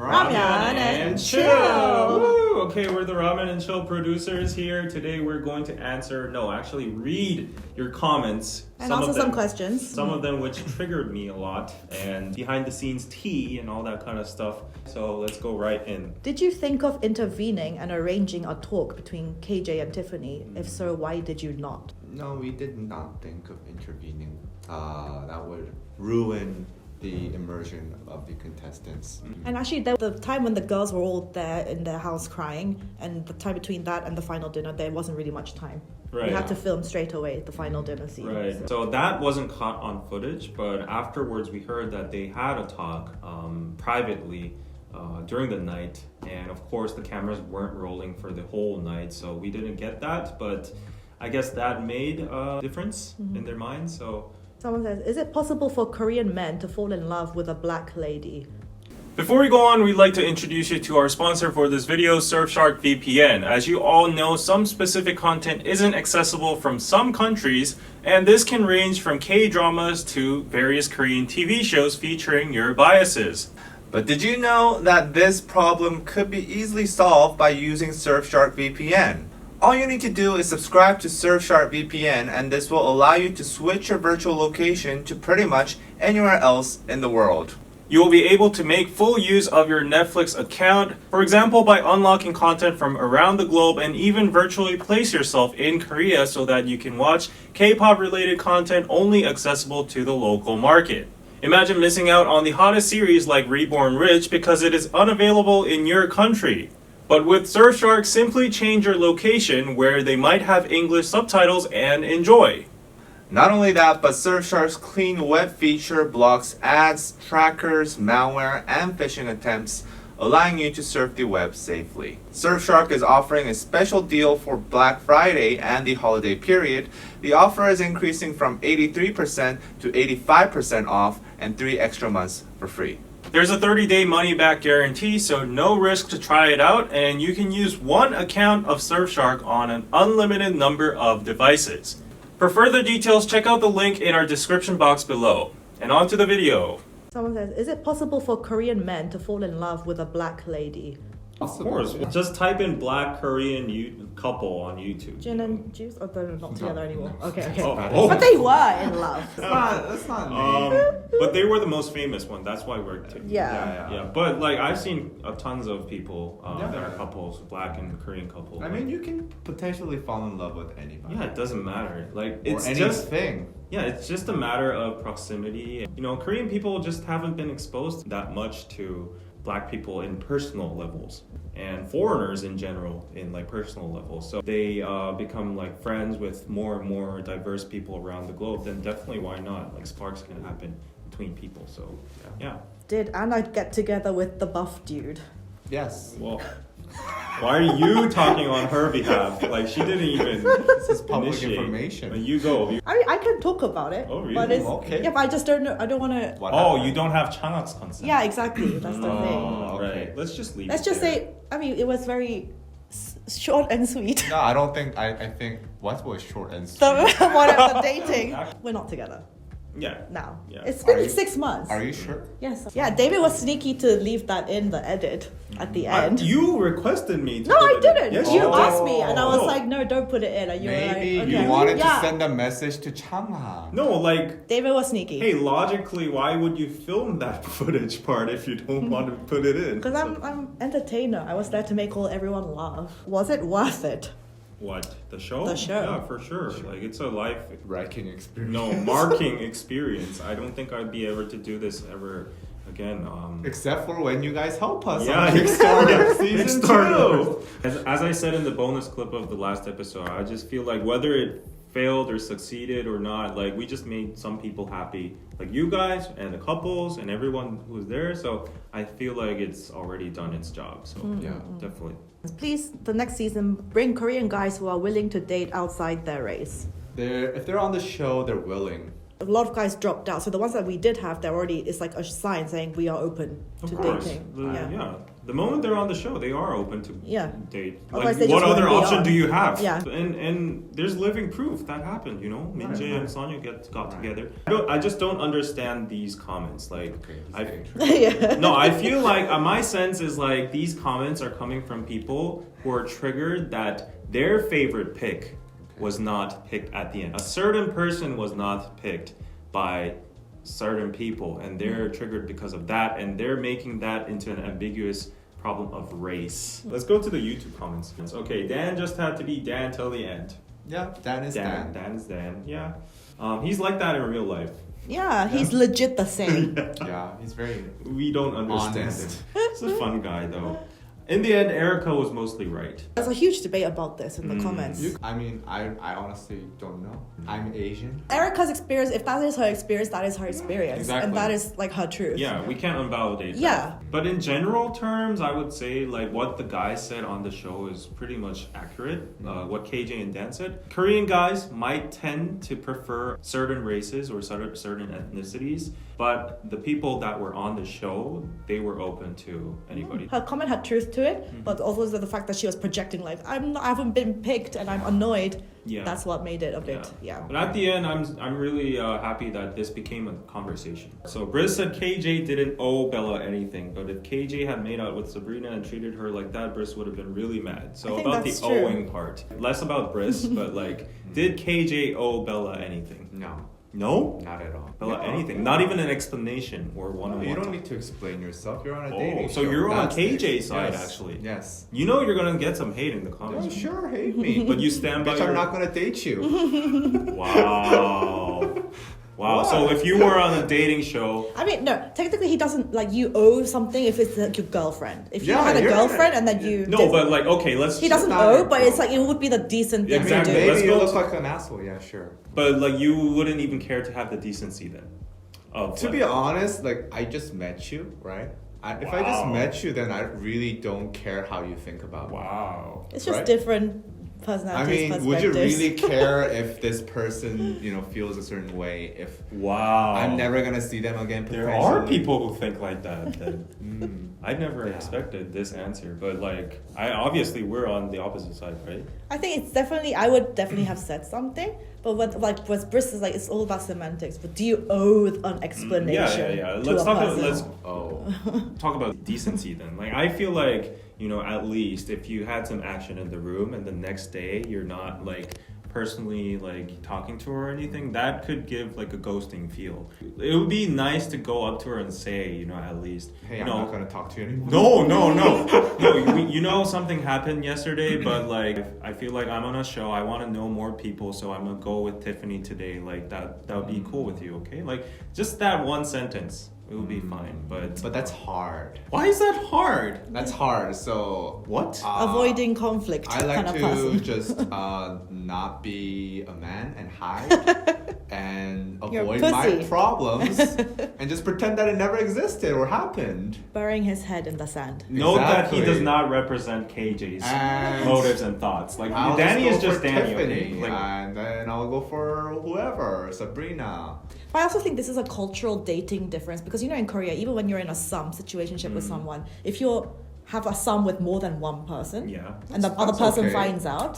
Ramyun and Chill! Woo! Okay, we're the Ramyun and Chill producers here. Today we're going to actually read your comments. And also some questions. Some of them which triggered me a lot. And behind the scenes tea and all that kind of stuff. So let's go right in. Did you think of intervening and arranging a talk between KJ and Tiffany? If so, why did you not? No, we did not think of intervening. That would ruin the immersion of the contestants. And actually, the time when the girls were all there in their house crying, and the time between that and the final dinner, there wasn't really much time. Right. We had to film straight away the final dinner scene. Right. So that wasn't caught on footage, but afterwards we heard that they had a talk privately during the night, and of course the cameras weren't rolling for the whole night, so we didn't get that. But I guess that made a difference in their minds. So. Someone says, is it possible for Korean men to fall in love with a black lady? Before we go on, we'd like to introduce you to our sponsor for this video, Surfshark VPN. As you all know, some specific content isn't accessible from some countries, and this can range from K-dramas to various Korean TV shows featuring your biases. But did you know that this problem could be easily solved by using Surfshark VPN? All you need to do is subscribe to Surfshark VPN, and this will allow you to switch your virtual location to pretty much anywhere else in the world. You will be able to make full use of your Netflix account, for example by unlocking content from around the globe, and even virtually place yourself in Korea so that you can watch K-pop related content only accessible to the local market. Imagine missing out on the hottest series like Reborn Rich because it is unavailable in your country. But with Surfshark, simply change your location where they might have English subtitles and enjoy. Not only that, but Surfshark's clean web feature blocks ads, trackers, malware, and phishing attempts, allowing you to surf the web safely. Surfshark is offering a special deal for Black Friday and the holiday period. The offer is increasing from 83% to 85% off and 3 extra months for free. There's a 30-day money-back guarantee, so no risk to try it out, and you can use one account of Surfshark on an unlimited number of devices. For further details, check out the link in our description box below. And on to the video. Someone says, is it possible for Korean men to fall in love with a black lady? Of course. Just type in black Korean couple on YouTube. Gin and juice? Oh, they're not together anymore. Okay. Oh. But they were in love. That's not But they were the most famous one. That's why we're together. Yeah. But like I've seen tons of people that are couples, black and Korean couples. I mean, you can potentially fall in love with anybody. Yeah, it doesn't matter. Like it's or just anything. Yeah, it's just a matter of proximity. You know, Korean people just haven't been exposed that much to black people in personal levels, and foreigners in general in like personal levels. So they become like friends with more and more diverse people around the globe. Then definitely why not? Like sparks can happen between people. So yeah. Did Anna get together with the buff dude? Yes. Well, why are you talking on her behalf? Like she didn't even. This is public initiate. information. You go. I can talk about it. Oh, really? But it's, Okay. Yeah, but I just don't know. I don't want to. You don't have Changak's consent. Yeah, exactly. That's the thing. Oh, okay. right. Let's just leave. Let's just say, I mean, it was very short and sweet. No, I don't think. I think what was short and sweet. So, whatever, dating. We're not together Yeah. now. Yeah. It's been Are you- 6 months. Are you sure? Yes. Yeah, David was sneaky to leave that in the edit at the end. You requested me to. No, put I it in. didn't. Yes, You did. asked me, and I was Oh. like, no, don't put it in. And you were Maybe like, you okay. wanted Yeah. to send a message to Changha. No, like, David was sneaky. hey, logically, why would you film that footage part if you don't want to put it in? Because I'm entertainer. I was there to make everyone laugh. Was it worth it? What, the show? The show. Yeah, for sure. Like, it's a life. Wrecking experience. No, marking experience. I don't think I'd be able to do this ever again. Except for when you guys help us Yeah, on Kickstarter season 2. As I said in the bonus clip of the last episode, I just feel like whether it failed or succeeded or not, like we just made some people happy, like you guys and the couples and everyone who was there. So I feel like it's already done its job. So yeah, definitely. Please, the next season, bring Korean guys who are willing to date outside their race. If they're on the show, they're willing. A lot of guys dropped out. So the ones that we did have, it's like a sign saying we are open Of to course. dating. Yeah. The moment they're on the show, they are open to Yeah. date. Otherwise Like, they what just other wouldn't be option on. do you have? Yeah. And there's living proof that happened, you know? Minjae and Sonya got together. I just don't understand these comments. Like, Yeah. no, I feel like my sense is like these comments are coming from people who are triggered that their favorite pick was not picked at the end. A certain person was not picked by certain people, and they're triggered because of that, and they're making that into an ambiguous problem of race. Let's go to the YouTube comments. Okay, Dan just had to be Dan till the end. Yeah, Dan is Dan. Dan is Dan. Yeah, he's like that in real life. Yeah, he's legit the same. Yeah, he's very We don't understand honest. it. He's a fun guy though. In the end, Erica was mostly right. There's a huge debate about this in the comments. I mean, I honestly don't know. I'm Asian. Erica's experience, if that is her experience, that is her experience. Exactly. And that is like her truth. Yeah, we can't invalidate Yeah. that. But in general terms, I would say like what the guy said on the show is pretty much accurate. What KJ and Dan said. Korean guys might tend to prefer certain races or certain ethnicities, but the people that were on the show, they were open to anybody. Her comment had truth to it, but also the fact that she was projecting like I haven't been picked and I'm annoyed. Yeah. That's what made it a bit, But at the end, I'm really happy that this became a conversation. So Briz said KJ didn't owe Bella anything, but if KJ had made out with Sabrina and treated her like that, Briz would have been really mad. So I think about the that's true. owing part, less about Briz, but like, did KJ owe Bella anything? No, No? not at all. Bella, No. anything? Not even an explanation or No, one-on-one. you don't need to explain yourself. You're on a dating Oh, so show. you're on That's KJ's it. side, Yes. actually. Yes. You know you're gonna get some hate in the Oh, comments. sure, hate me. But you stand by Bitch, your... I'm not gonna date you. Wow. Wow. What? So if you were on a dating show... I mean, no, technically he doesn't, like, you owe something if it's like your girlfriend. If you Yeah, had a you're girlfriend right. and then you... No, did- but like, okay, let's... He doesn't not owe, your but it's fault. like, it would be the decent thing Exactly. to do. Let's Maybe you go look to- like an asshole. Yeah, sure. But like, you wouldn't even care to have the decency then. Of, To like, be honest, like I just met you, right? If I just Wow. met you, then I really don't care how you think about me. Wow. It's just Right? different I personalities, mean, would you perspectives. really care if this person, feels a certain way? If Wow. I'm never gonna see them again. There are potentially? people who think like that. I never Yeah. expected this answer, but like, obviously we're on the opposite side, right? I think it's definitely, I would definitely have said something, but what Briss is like, it's all about semantics. But do you owe an explanation Yeah. to Let's a talk. person? Let's Oh, talk about decency then. Like, I feel like, at least if you had some action in the room and the next day you're not like personally like talking to her or anything, that could give like a ghosting feel. It would be nice to go up to her and say, at least, hey, I'm not gonna talk to you anymore. no. Something happened yesterday, but like I feel like I'm on a show. I want to know more people, so I'm gonna go with Tiffany today. Like that would be cool with you, okay? Like just that one sentence, it would be fine. But But that's hard. why is that hard? That's hard. So What? Avoiding conflict I like kind of to person. just not be a man and hide and You're a avoid my pussy. problems and just pretend that it never existed or happened. Burying his head in the sand. Note that he Exactly. does not represent KJ's And motives and thoughts. Like I'll Danny just is go just for Danny, Tiffany, okay? Like, and then I'll go for whoever, Sabrina. But I also think this is a cultural dating difference because in Korea, even when you're in a situationship with someone, if you have a with more than one person, yeah. and the other That's person okay. finds out,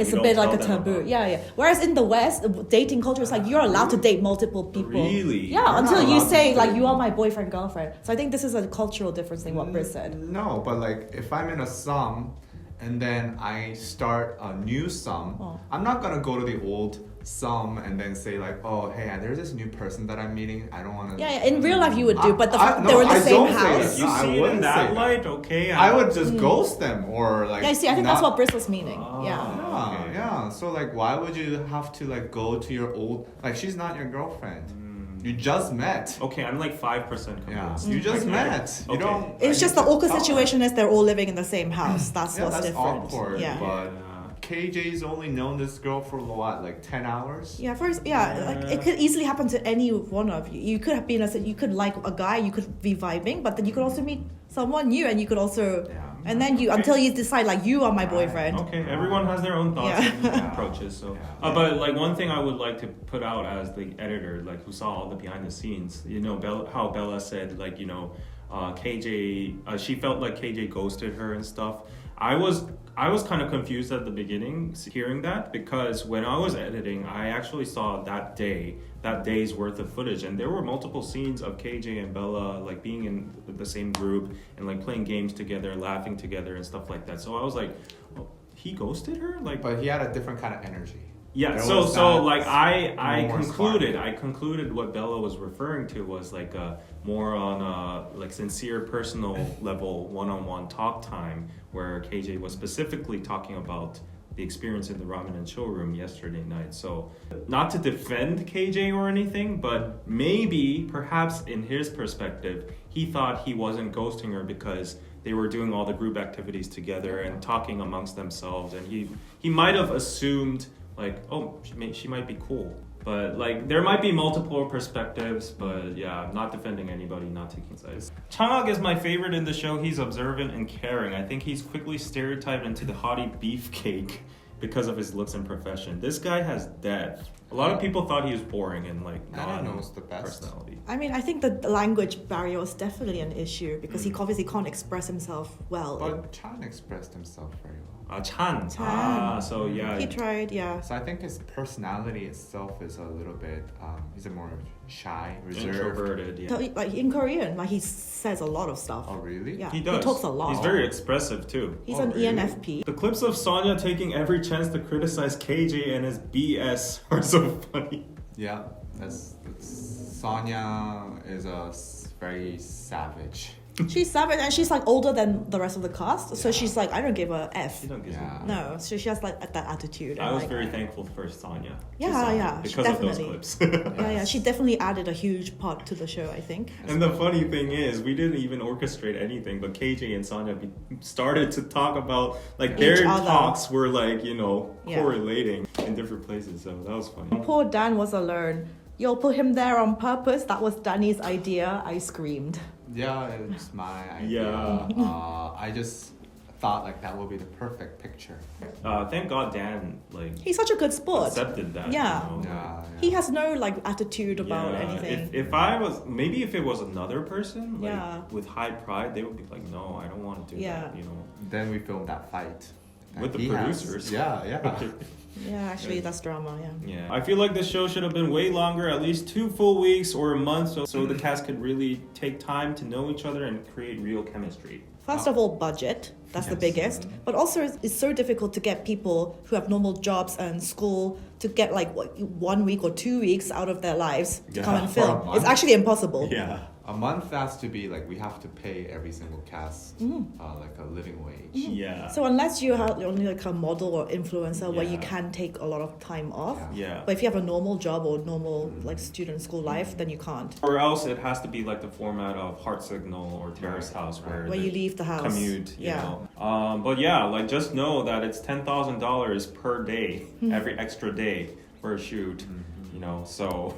it's you a bit don't like a tell them taboo. about- Yeah. Whereas in the West, dating culture is like you're allowed to date multiple people. Really? Yeah, You're until not you allowed say to like date- you are my boyfriend, girlfriend. So I think this is a cultural difference in what Briss said. No, but like if I'm in a sum and then I start a new sum, Oh. I'm not gonna go to the old sum and then say like, oh hey, there's this new person that I'm meeting. I don't want to. Yeah, in real life you would do, but the fact no, they were in the I same don't say house. that. You No, I see it in wouldn't say that that. light, okay? I would just ghost them or like. Yeah, see, I think that's not- what Briss was meaning. Oh. Yeah. Yeah, Okay. yeah. So like, why would you have to like go to your old? Like, she's not your girlfriend. You just met. Okay, I'm like 5% Yeah, convinced. you just Okay. met. You Okay. don't. It's just the like, awkward tell her. situation is they're all living in the same house. That's Yeah, what's that's different. awkward. Yeah. But KJ's only known this girl for what, like 10 hours? Yeah, like it could easily happen to any one of you. You could have been you could like a guy, you could be vibing, but then you could also meet someone new, and you could also, Yeah. and then you until you decide like you are my boyfriend. Okay, everyone has their own thoughts Yeah. and approaches. So, but like one thing I would like to put out as the editor, like who saw all the behind the scenes, you know, how Bella said, like, you know, KJ, she felt like KJ ghosted her and stuff. I was kind of confused at the beginning hearing that, because when I was editing, I actually saw that day's worth of footage, and there were multiple scenes of KJ and Bella like being in the same group and like playing games together, laughing together and stuff like that. So I was like, oh, he ghosted her? Like, But he had a different kind of energy. yeah, There so was so that like I more concluded what Bella was referring to was like a more on a like sincere personal level one-on-one talk time, where KJ was specifically talking about the experience in the Ramyun and Chill room yesterday night. So not to defend KJ or anything, but maybe perhaps in his perspective, he thought he wasn't ghosting her because they were doing all the group activities together and talking amongst themselves, and he might have assumed like, oh, she might be cool. But like, there might be multiple perspectives, but yeah, I'm not defending anybody, not taking sides. Chang'ak is my favorite in the show. He's observant and caring. I think he's quickly stereotyped into the haughty beefcake because of his looks and profession. This guy has depth. A lot of people thought he was boring and like knows the best. personality. I mean, I think the language barrier was definitely an issue because he obviously can't express himself well. But Chan expressed himself very well. Chan. Chan. So yeah. He tried, yeah. So I think his personality itself is a little bit, he's a more shy, reserved. Introverted, yeah. So, like in Korean, like he says a lot of stuff. Oh, really? Yeah, He does. He talks a lot. He's very expressive too. He's Oh, an really? ENFP. The clips of Sonya taking every chance to criticize KJ and his BS are so funny. Yeah, that's Sonya is very savage. She's savage and she's like older than the rest of the cast, so Yeah. she's like, I don't give a F. You don't get Yeah. it. No, so she has like that attitude. I and, was like, very thankful for Sonya. Yeah, yeah, Because definitely. of those clips. Yeah, she definitely added a huge part to the show, I think. And the funny thing is, we didn't even orchestrate anything, but KJ and Sonya started to talk about, like, Each their other. talks were, like, you know, Yeah. correlating in different places, so that was funny. Poor Dan was alone. You'll put him there on purpose. That was Danny's idea. I screamed. Yeah, it's my idea. Yeah. I just thought like that would be the perfect picture. Thank God Dan, like, He's such a good sport. accepted that. Yeah. You know? Yeah, He has no like attitude about Yeah, anything. If I was, maybe if it was another person, like, Yeah. with high pride, they would be like, no, I don't want to do Yeah. that, you know. Then we filmed that fight. With the He has- producers. Yeah, yeah. Yeah, actually, that's drama. Yeah. Yeah, I feel like the show should have been way longer, at least 2 full weeks or a month, so the cast could really take time to know each other and create real chemistry. First of all, budget. That's the Yes. biggest. But also, it's so difficult to get people who have normal jobs and school to get like 1 week or 2 weeks out of their lives to come Yeah, and for a film. month. It's actually impossible. Yeah. A month has to be like we have to pay every single cast like a living wage. Yeah. So unless you have only like a model or influencer where you Yeah. can take a lot of time off, Yeah. but if you have a normal job or normal like student school life, then you can't. Or else it has to be like the format of Heart Signal or Terrace House where Where you leave the house. commute, you Yeah. know. But yeah, like just know that it's $10,000 per day, every extra day for a shoot, you know. So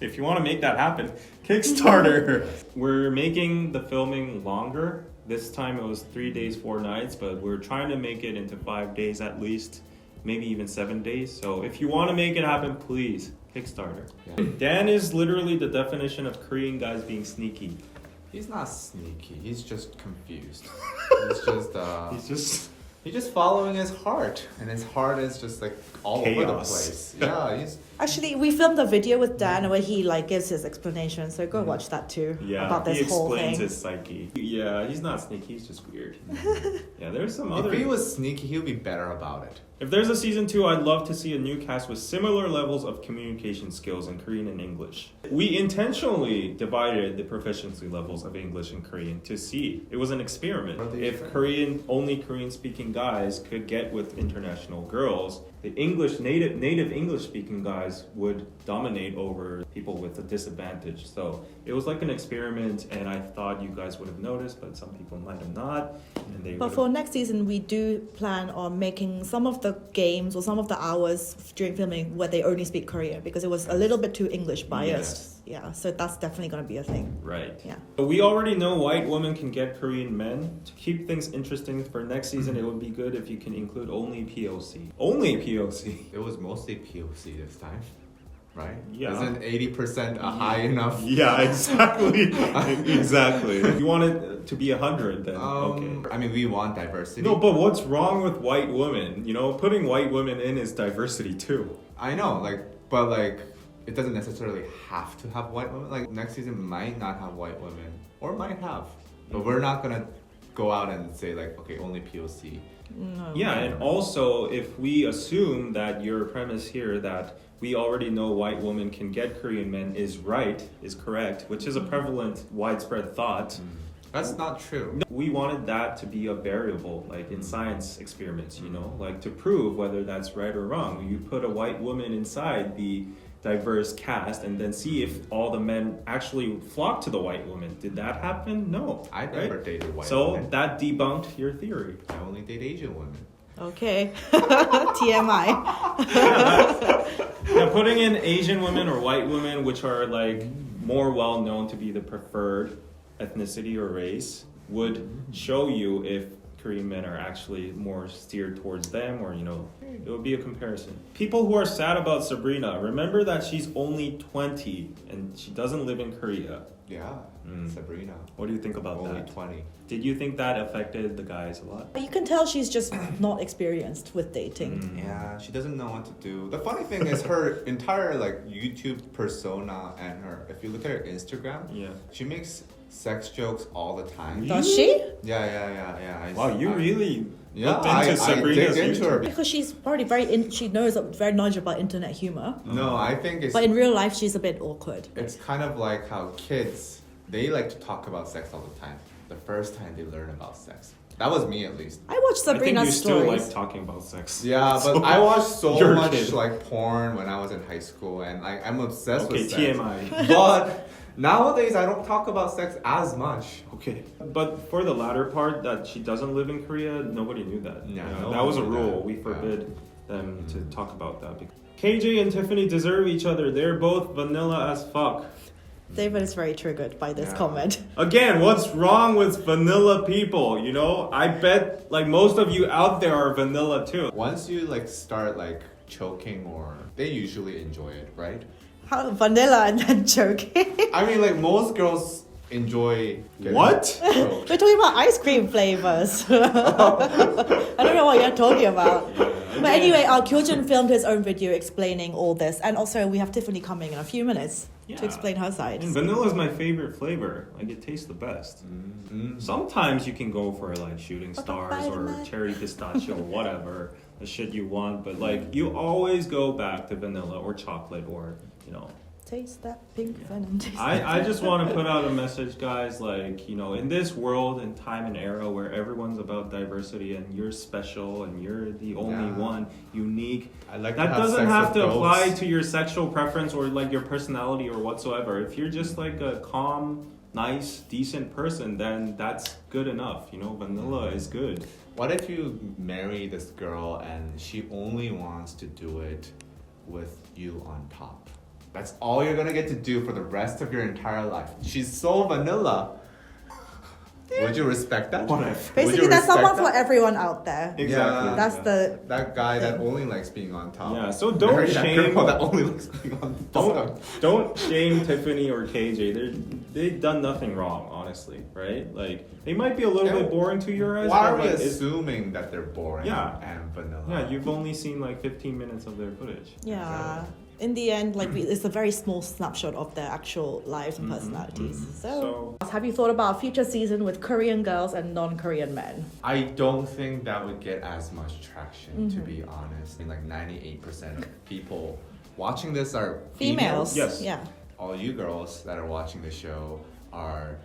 if you want to make that happen, Kickstarter. We're making the filming longer. This time it was 3 days, 4 nights, but we're trying to make it into 5 days at least, maybe even 7 days. So if you want to make it happen, please, Kickstarter. Yeah. Dan is literally the definition of Korean guys being sneaky. He's not sneaky. He's just confused. He's just following his heart, and his heart is just like all over the Chaos. place. Yeah, he's Actually, we filmed a video with Dan where he like gives his explanation. So go watch that too. Yeah, about this he whole explains thing. his psyche. Yeah, he's not sneaky, he's just weird. Yeah, there's some if other... he was sneaky, he'll be better about it. If there's a season 2, I'd love to see a new cast with similar levels of communication skills in Korean and English. We intentionally divided the proficiency levels of English and Korean to see. It was an experiment. What are they If doing? only Korean-speaking guys could get with international girls, the native English-speaking guys would dominate over people with a disadvantage. So it was like an experiment, and I thought you guys would have noticed, but some people might have not. And they But would've- for next season, we do plan on making some of the games or some of the hours during filming where they only speak Korean because it was a little bit too English biased. Yes. Yeah, so that's definitely going to be a thing. Right. Yeah. But we already know white women can get Korean men. To keep things interesting for next season, it would be good if you can include only POC. Only POC. It was mostly POC this time, right? Yeah. Isn't 80% a high enough? Yeah, exactly. Exactly. If you want it to be 100, then okay. I mean, we want diversity. No, but what's wrong with white women? You know, putting white women in is diversity too. I know, but it doesn't necessarily have to have white women. Like, next season might not have white women, or might have. But we're not gonna go out and say, like, okay, only POC. No. Yeah, and also if we assume that your premise here that we already know white women can get Korean men is correct, which is a prevalent, widespread thought. That's not true. We wanted that to be a variable, like in science experiments, like to prove whether that's right or wrong. You put a white woman inside the diverse cast and then see if all the men actually flock to the white woman. Did that happen? No. I never dated white So women. that debunked your theory. I only date Asian women. Okay. TMI. Yeah, putting in Asian women or white women, which are like more well known to be the preferred ethnicity or race, would show you if Korean men are actually more steered towards them, or it would be a comparison. People who are sad about Sabrina, remember that she's only 20 and she doesn't live in Korea. Yeah, Sabrina. What do you think about Only that? 20. Did you think that affected the guys a lot? You can tell she's just not experienced with dating. Yeah, she doesn't know what to do. The funny thing is her entire YouTube persona and if you look at her Instagram, Yeah. she makes sex jokes all the time. Does she? Yeah. Wow, you really looked I into Sabrina's dig into YouTube. her. Because she's already she knows very knowledgeable about internet humor. No, I think it's But in real life, she's a bit awkward. it's kind of like how kids, they like to talk about sex all the time. The first time they learn about sex. That was me, at least. I watched I think Sabrina's you still stories. like talking about sex. Yeah, So, but I watched so you're a much kid. porn when I was in high school, and I'm obsessed Okay, with sex. TMI. But nowadays, I don't talk about sex as much. Okay, but for the latter part that she doesn't live in Korea, nobody knew that. Yeah, You know, no that was a one knew rule. that. We Yeah. forbid them to talk about that. KJ and Tiffany deserve each other. They're both vanilla as fuck. David is very triggered by this Yeah. comment. Again, what's wrong with vanilla people? I bet most of you out there are vanilla too. Once you start choking, or they usually enjoy it, right? How vanilla and then joking. I mean, most girls enjoy getting What? choked. We're talking about ice cream flavors. I don't know what you're talking about. But anyway, Kyojin filmed his own video explaining all this, and also we have Tiffany coming in a few minutes Yeah. to explain her side. And vanilla is my favorite flavor. It tastes the best. Sometimes you can go for shooting But the stars or vitamin. cherry pistachio, whatever the shit you want. But you always go back to vanilla or chocolate or Taste that pink venom. Taste I just want to put out a message, guys. In this world and time and era where everyone's about diversity and you're special and you're the only Yeah. one, unique. I like That to have doesn't sex have with to goats. apply to your sexual preference or your personality or whatsoever. If you're just a calm, nice, decent person, then that's good enough. Vanilla is good. What if you marry this girl and she only wants to do it with you on top? That's all you're gonna get to do for the rest of your entire life. She's so vanilla. Would you respect that? Whatever. Would Basically, you there's respect someone that? for everyone out there. Exactly. Yeah. That's the That guy that only likes being on top. Yeah, so don't Marry that shame- girl that only likes being on top. Don't shame Tiffany or KJ. They've done nothing wrong, honestly, right? They might be a little Yeah. bit boring to your eyes. Why are but, we it's- assuming that they're boring Yeah. and vanilla? Yeah, you've only seen 15 minutes of their footage. Yeah. In the end, it's a very small snapshot of their actual lives and personalities. So, have you thought about a future season with Korean girls and non-Korean men? I don't think that would get as much traction, to be honest. 98% of people watching this are females. Yes. Yeah. All you girls that are watching the show are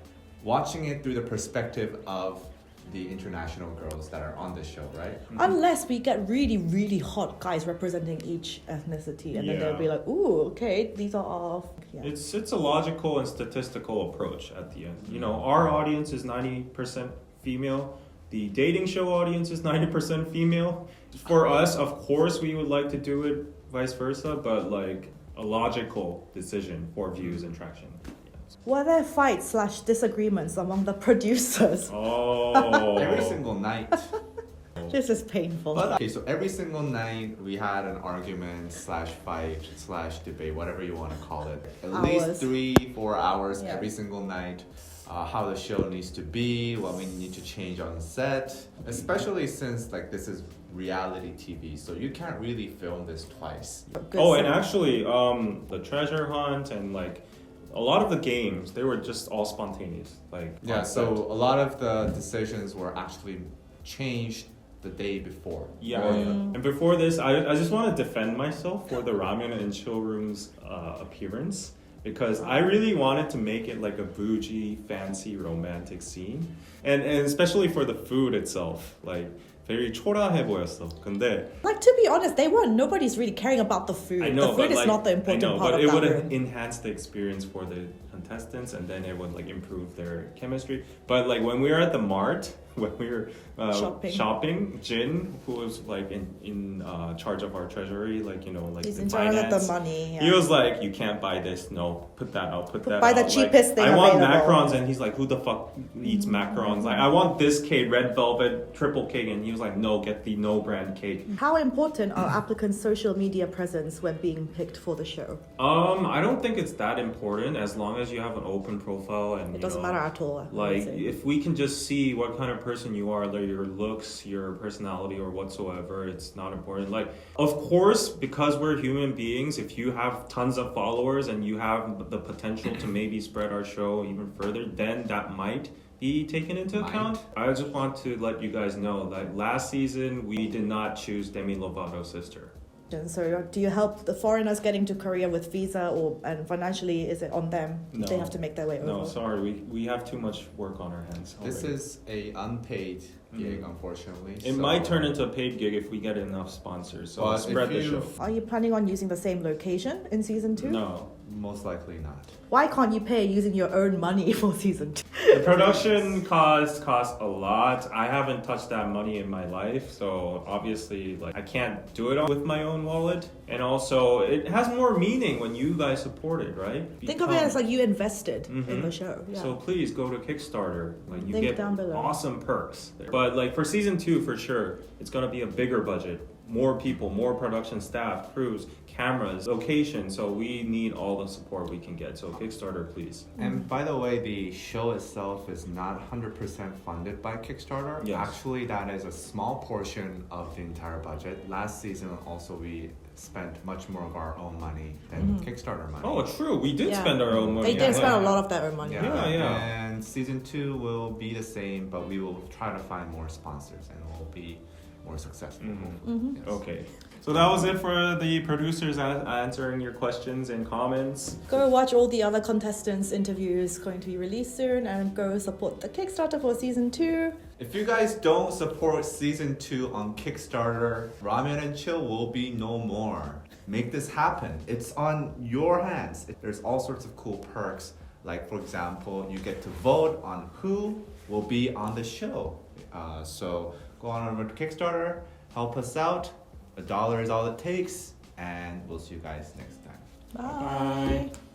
watching it through the perspective of the international girls that are on the show, right? Unless we get really, really hot guys representing each ethnicity, and then they'll be Yeah. like, "Ooh, okay, these are all." Yeah. It's a logical and statistical approach at the end. Our audience is 90% female. The dating show audience is 90% female. For us, of course, we would like to do it vice versa, but a logical decision for views and traction. Were there fights/disagreements among the producers? Oh, Every single night. This is painful. But okay, so every single night we had an argument slash fight slash debate, whatever you want to call it. At Hours. least 3-4 hours Yeah. every single night. How the show needs to be, what we need to change on set. Especially since like this is reality TV, so you can't really film this twice. Good oh, and stuff. actually, the treasure hunt and like a lot of the games, they were just all spontaneous. Like Yeah, on so set. a lot of the decisions were actually changed the day before. Yeah, Or- and before this, I just want to defend myself for the Ramyun and Chill room's appearance because I really wanted to make it like a bougie, fancy, romantic scene, and especially for the food itself, like very 초라해 보였어. 근데 Like, to be honest, they weren't. Nobody's really caring about the food. I know, the food but is like, not the I important know, part but of it would that room. enhance the experience for the contestants, and then it would like improve their chemistry. But like when we were at the mart, when we were shopping, Jin, who was like in charge of our treasury, like like He's the in charge of the finance, money. he yeah. was like, "You can't buy this. No, put that out. Put that buy out. the Like, cheapest thing I want available. macarons," and he's like, "Who the fuck eats macarons? Like, I want this cake, red velvet, triple cake," and he was like, "No, get the no brand cake." How important are applicants' social media presence when being picked for the show? I don't think it's that important as long as you have an open profile and It doesn't matter at all. I would Like say. if we can just see what kind of person you are, like your looks, your personality, or whatsoever, it's not important. Like, of course, because we're human beings, if you have tons of followers and you have the potential to maybe spread our show even further, then that might be taken into account. I just want to let you guys know that last season we did not choose Demi Lovato's sister. So, do you help the foreigners getting to Korea with visa, and financially, is it on them? No. They have to make their way No, over. sorry, we have too much work on our hands. This already. is a unpaid gig, unfortunately. It so- might turn into a paid gig if we get enough sponsors. So But spread the if show. you- Are you planning on using the same location in season 2? No. Most likely not. Why can't you pay using your own money for season 2? The production cost a lot. I haven't touched that money in my life, so obviously like I can't do it with my own wallet. And also it has more meaning when you guys support it, right? Think of it as like you invested in Mhm. the show. Yeah. So please go to Kickstarter. Like you Link get down below. awesome perks there. But like for season 2 for sure, it's gonna be a bigger budget. More people, more production staff, crews, cameras, location. So we need all the support we can get. So Kickstarter, please. And by the way, the show itself is not 100% funded by Kickstarter. Yes. Actually, that is a small portion of the entire budget. Last season, also, we spent much more of our own money than Kickstarter money. Oh, true. We did Yeah. spend our own money. They did Yeah. spend a lot of their own money. Yeah. And season 2 will be the same, but we will try to find more sponsors and we'll be more successful. Mhm. Yes. Okay. So that was it for the producers answering your questions and comments. Go watch all the other contestants' interviews going to be released soon, and go support the Kickstarter for season 2. If you guys don't support season 2 on Kickstarter, Ramyun and Chill will be no more. Make this happen. It's on your hands. There's all sorts of cool perks. Like, for example, you get to vote on who will be on the show. So go on over to Kickstarter, help us out. $1 is all it takes, and we'll see you guys next time. Bye.